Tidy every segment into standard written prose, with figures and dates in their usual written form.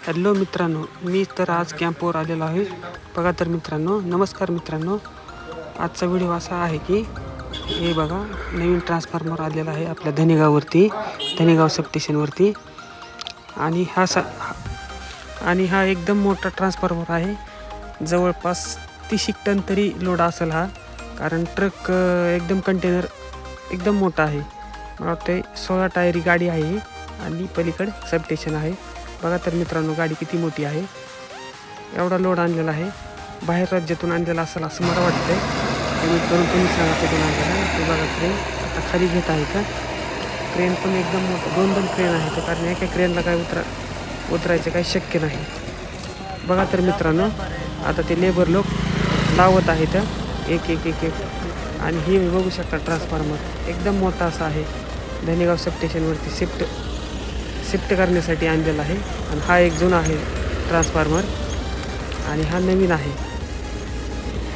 Hello मित्रांनो, मी तर आज कॅम्पवर आलेलो आहे. बघा तर मित्रांनो, नमस्कार मित्रांनो. आजचा व्हिडिओ असा आहे की हे बघा, नवीन ट्रान्सफॉर्मर आलेला आहे आपल्या धनेगाववरती, धनेगाव सबस्टेशनवरती. आणि हा एकदम मोठा ट्रान्सफॉर्मर आहे. जवळपास 30 टन तरी लोड असेल हा, कारण ट्रक एकदम कंटेनर एकदम मोठा आहे. मला वाटतं 16 टायरी गाडी आहे आणि पलीकडे सबस्टेशन आहे. बघा तर मित्रांनो, गाडी किती मोठी आहे. एवढा लोड आणलेला आहे. बाहेर राज्यातून आणलेला असेल असं मला वाटतंय. कमीत करून तुम्ही सांगा कुठून आणलेला आहे. ते बघा, क्रेन आता खाली घेत आहे का. क्रेन पण एकदम मोठं, 2 क्रेन आहेत, कारण एका क्रेनला काय उतरायचं काही शक्य नाही. बघा तर मित्रांनो, आता ते लेबर लोक लावत आहेत एक एक एक एक. आणि हे बघू शकता, ट्रान्सफॉर्मर एकदम मोठा असा आहे. धनेगाव सबस्टेशनवरती शिफ्ट करण्यासाठी आणलेला आहे. आणि हा एक जुना आहे ट्रान्सफॉर्मर आणि हा नवीन आहे.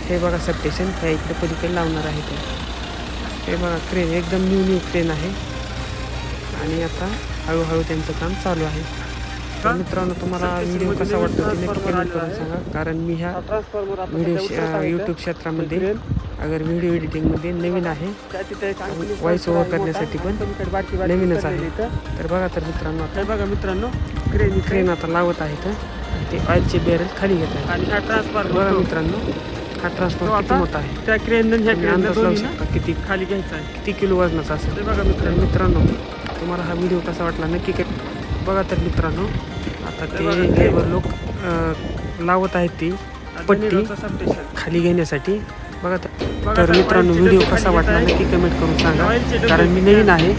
हे बघा सबस्टेशन, त्या इकडे पलीकडे लावणार आहे ते. हे बघा, क्रेन एकदम न्यू क्रेन आहे आणि आता हळूहळू त्यांचं काम चालू आहे. तर मित्रांनो, तुम्हाला व्हिडिओ कसा वाटतो ते नक्की कमेंट करून सांगा, कारण मी ह्या यूट्यूब क्षेत्रामध्ये अगर व्हिडिओ एडिटिंगमध्ये नवीन आहे, व्हॉइस ओव्हर करण्यासाठी पण नवीनच आहे. तर बघा तर मित्रांनो, आता बघा मित्रांनो, क्रेन आता लावत आहेत. ते ऑइलचे बॅरल खाली घेत आहे. आणि हा ट्रान्सफॉर्मर बघा मित्रांनो, हा ट्रान्सफॉर्मर किती मोठा आहे. त्या क्रेन अंदाज लावू शकता किती खाली घ्यायचा आहे, किती किलो वजनाचा असेल. ते बघा मित्रांनो, तुम्हाला हा व्हिडिओ कसा वाटला नक्की बघा. तर मित्रांनो, आता ते लेबर लोक लावत आहेत ती पट्टी खाली घेण्यासाठी. बघा तर मित्रांनो, व्हिडिओ कसा वाटला नक्की कमेंट करून सांगा, कारण मी नवीन आहे.